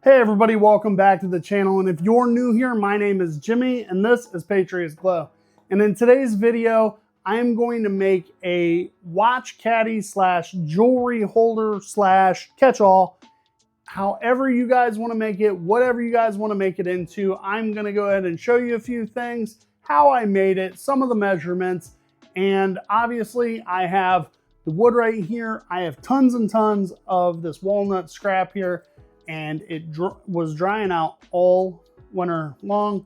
Hey everybody, welcome back to the channel, and if you're new here, my name is Jimmy and this is Patriot's Glow. And in today's video, I am going to make a watch caddy slash jewelry holder slash catch-all. However you guys want to make it, whatever you guys want to make it into, I'm going to go ahead and show you a few things, how I made it, some of the measurements, and obviously I have the wood right here. I have tons and tons of this walnut scrap here, and it was drying out all winter long.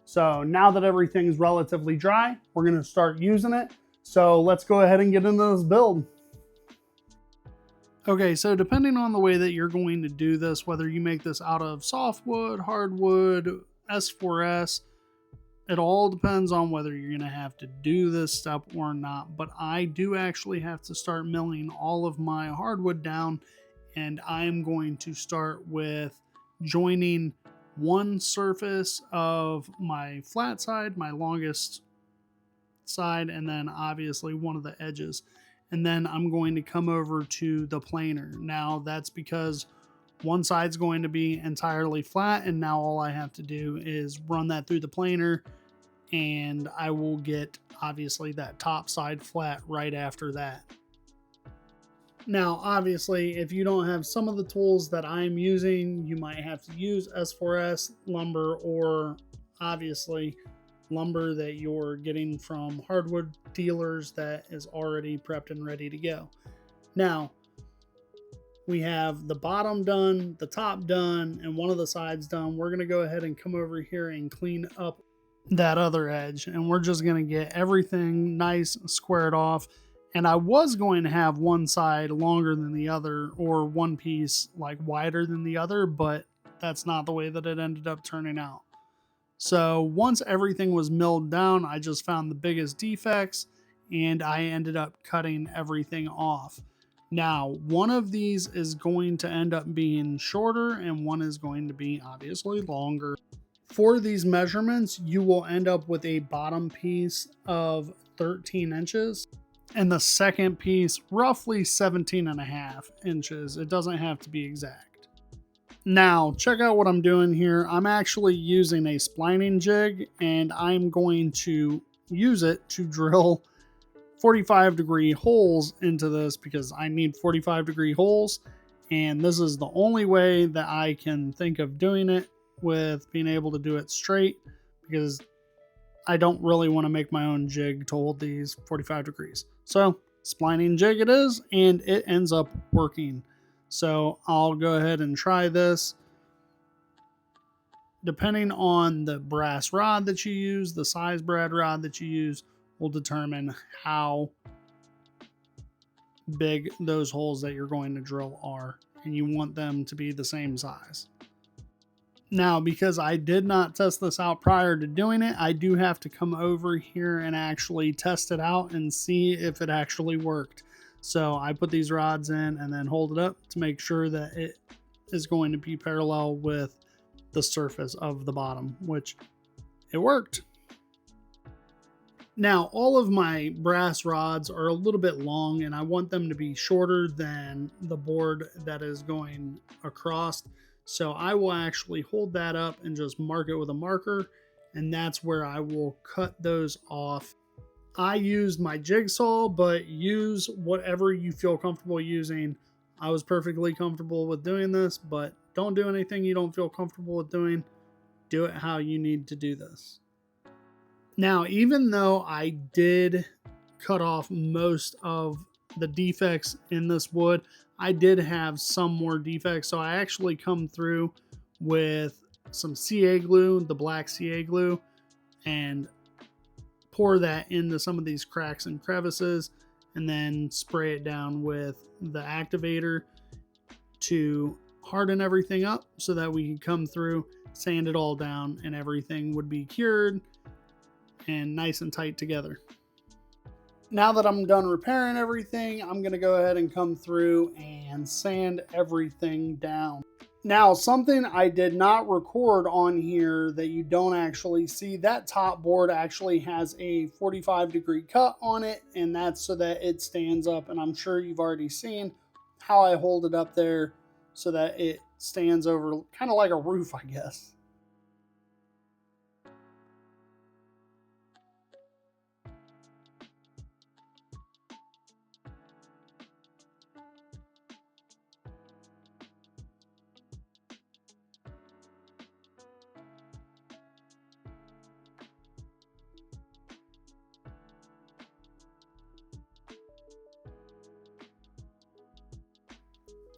So now that everything's relatively dry, we're gonna start using it. So let's go ahead and get into this build. Okay, so depending on the way that you're going to do this, whether you make this out of softwood, hardwood, S4S, it all depends on whether you're gonna have to do this step or not. But I do actually have to start milling all of my hardwood down, and I'm going to start with joining one surface of my flat side, my longest side, and then obviously one of the edges. And then I'm going to come over to the planer. Now that's because one side's going to be entirely flat, and now all I have to do is run that through the planer, and I will get obviously that top side flat right after that. Now, obviously, if you don't have some of the tools that I'm using, you might have to use S4S lumber, or obviously lumber that you're getting from hardwood dealers that is already prepped and ready to go. Now, we have the bottom done, the top done, and one of the sides done. We're going to go ahead and come over here and clean up that other edge, and we're just going to get everything nice squared off. And I was going to have one side longer than the other, or one piece like wider than the other, but that's not the way that it ended up turning out. So once everything was milled down, I just found the biggest defects and I ended up cutting everything off. Now, one of these is going to end up being shorter and one is going to be obviously longer. For these measurements, you will end up with a bottom piece of 13 inches. And the second piece, roughly 17.5 inches. It doesn't have to be exact. Now, check out what I'm doing here. I'm actually using a splining jig, and I'm going to use it to drill 45-degree holes into this because I need 45-degree holes. And this is the only way that I can think of doing it with being able to do it straight, because I don't really want to make my own jig to hold these 45 degrees. So splining jig it is, and it ends up working. So I'll go ahead and try this. Depending on the brass rod that you use, the size brad rod that you use will determine how big those holes that you're going to drill are, and you want them to be the same size. Now, because I did not test this out prior to doing it, I do have to come over here and actually test it out and see if it actually worked. So I put these rods in and then hold it up to make sure that it is going to be parallel with the surface of the bottom, which it worked. Now, all of my brass rods are a little bit long, and I want them to be shorter than the board that is going across. So I will actually hold that up and just mark it with a marker, and that's where I will cut those off. I used my jigsaw, but use whatever you feel comfortable using. I was perfectly comfortable with doing this, but don't do anything you don't feel comfortable with doing. Do it how you need to do this. Now, even though I did cut off most of the defects in this wood, I did have some more defects. So I actually come through with some CA glue, the black CA glue, and pour that into some of these cracks and crevices, and then spray it down with the activator to harden everything up so that we can come through, sand it all down, and everything would be cured and nice and tight together. Now that I'm done repairing everything, I'm going to go ahead and come through and sand everything down. Now, something I did not record on here that you don't actually see, that top board actually has a 45-degree cut on it, and that's so that it stands up, and I'm sure you've already seen how I hold it up there so that it stands over kind of like a roof, I guess.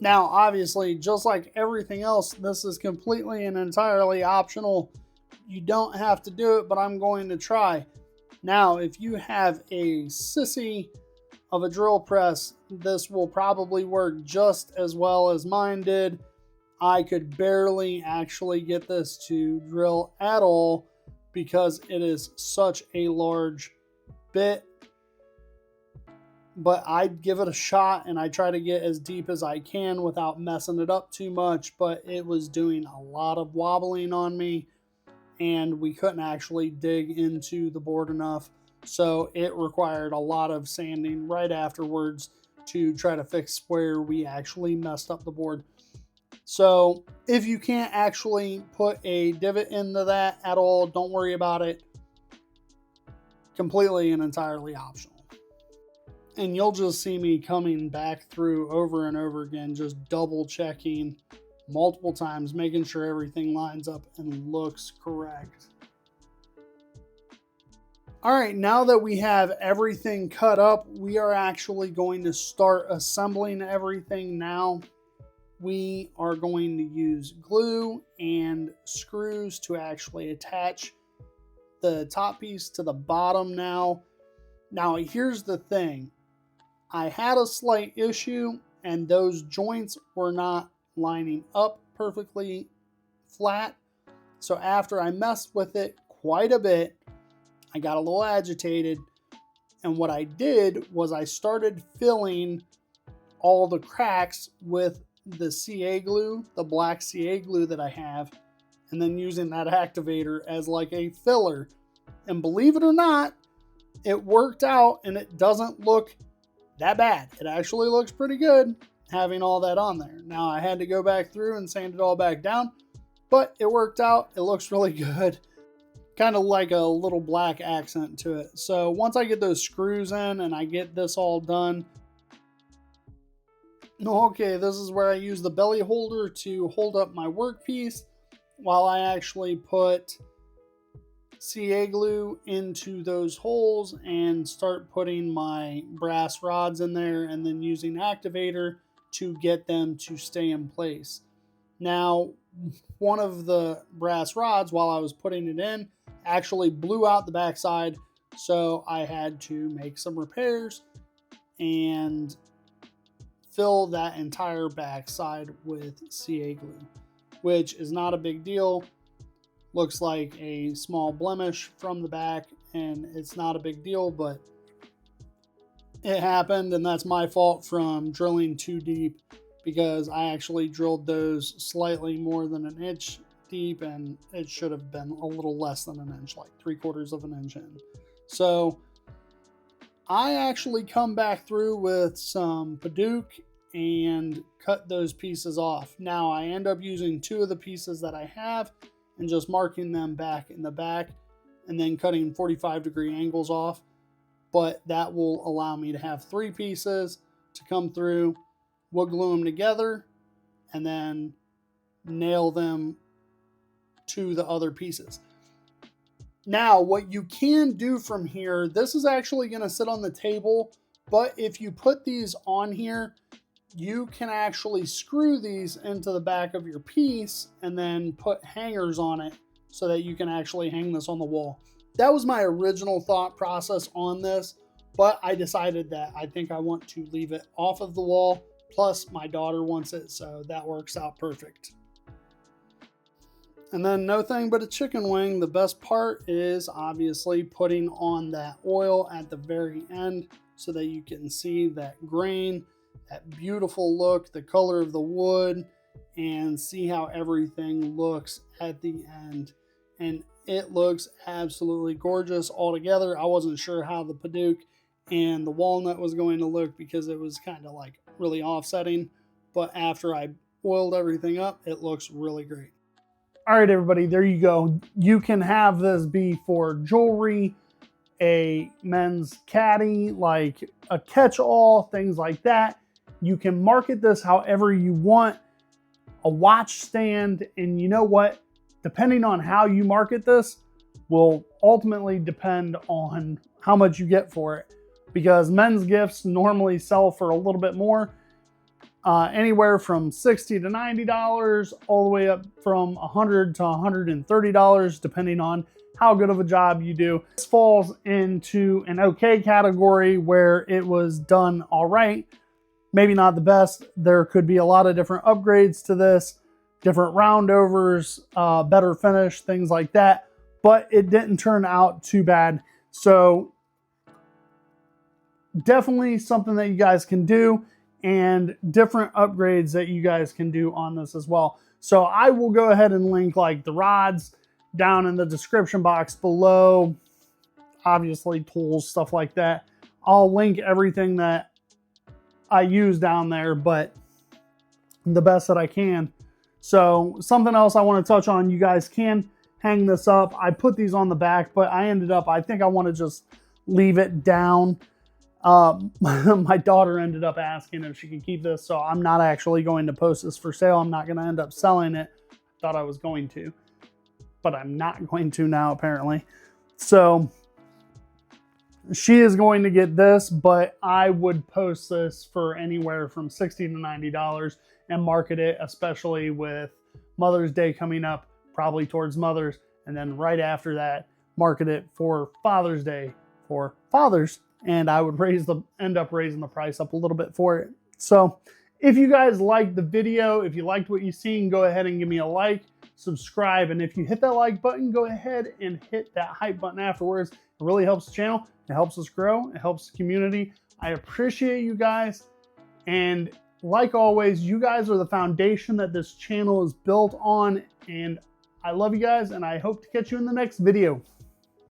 Now, obviously, just like everything else, this is completely and entirely optional. You don't have to do it, but I'm going to try. Now, if you have a sissy of a drill press, this will probably work just as well as mine did. I could barely actually get this to drill at all because it is such a large bit. But I'd give it a shot and I try to get as deep as I can without messing it up too much, but it was doing a lot of wobbling on me and we couldn't actually dig into the board enough. So it required a lot of sanding right afterwards to try to fix where we actually messed up the board. So if you can't actually put a divot into that at all, don't worry about it. Completely and entirely optional. And you'll just see me coming back through over and over again, just double checking multiple times, making sure everything lines up and looks correct. All right, now that we have everything cut up, we are actually going to start assembling everything now. We are going to use glue and screws to actually attach the top piece to the bottom now. Now, here's the thing. I had a slight issue and those joints were not lining up perfectly flat. So after I messed with it quite a bit, I got a little agitated. And what I did was I started filling all the cracks with the CA glue, the black CA glue that I have, and then using that activator as like a filler. And believe it or not, it worked out and it doesn't look that bad. It actually looks pretty good having all that on there. Now I had to go back through and sand it all back down, but it worked out. It looks really good. Kind of like a little black accent to it. So once I get those screws in and I get this all done, okay, this is where I use the belly holder to hold up my workpiece while I actually put CA glue into those holes and start putting my brass rods in there and then using activator to get them to stay in place. Now, one of the brass rods, while I was putting it in, actually blew out the backside, so I had to make some repairs and fill that entire backside with CA glue, which is not a big deal. Looks like a small blemish from the back and it's not a big deal, but it happened and that's my fault from drilling too deep, because I actually drilled those slightly more than an inch deep and it should have been a little less than an inch, like 3/4 of an inch in. So I actually come back through with some padauk and cut those pieces off. Now I end up using 2 of the pieces that I have and just marking them back in the back and then cutting 45-degree angles off. But that will allow me to have 3 pieces to come through, wood glue them together, and then nail them to the other pieces. Now, what you can do from here, this is actually going to sit on the table, but if you put these on here, you can actually screw these into the back of your piece and then put hangers on it so that you can actually hang this on the wall. That was my original thought process on this, but I decided that I think I want to leave it off of the wall. Plus, my daughter wants it, so that works out perfect. And then no thing but a chicken wing. The best part is obviously putting on that oil at the very end so that you can see that grain, that beautiful look, the color of the wood, and see how everything looks at the end. And it looks absolutely gorgeous altogether. I wasn't sure how the padauk and the walnut was going to look because it was kind of like really offsetting. But after I oiled everything up. It looks really great. All right, everybody, there you go. You can have this be for jewelry, a men's caddy, like a catch-all, things like that. You can market this however you want, a watch stand, and you know what? Depending on how you market this will ultimately depend on how much you get for it, because men's gifts normally sell for a little bit more, anywhere from $60 to $90, all the way up from $100 to $130, depending on how good of a job you do. This falls into an okay category where it was done all right. Maybe not the best. There could be a lot of different upgrades to this, different roundovers, better finish, things like that, but it didn't turn out too bad. So definitely something that you guys can do, and different upgrades that you guys can do on this as well. So I will go ahead and link like the rods down in the description box below, obviously tools, stuff like that. I'll link everything that I use down there, but the best that I can. So something else I want to touch on, you guys can hang this up. I put these on the back, but I think I want to just leave it down. My daughter ended up asking if she can keep this, so I'm not actually going to post this for sale. I'm not going to end up selling it. Thought I was going to, but I'm not going to now, apparently. So she is going to get this, but I would post this for anywhere from $60 to $90 and market it, especially with Mother's Day coming up, probably towards Mother's, and then right after that, market it for Father's Day for fathers. And I would end up raising the price up a little bit for it. So if you guys liked the video, if you liked what you seen, go ahead and give me a like, subscribe, and if you hit that like button, go ahead and hit that hype button afterwards. It really helps the channel. It helps us grow. It helps the community. I appreciate you guys. And like always, you guys are the foundation that this channel is built on. And I love you guys, and I hope to catch you in the next video.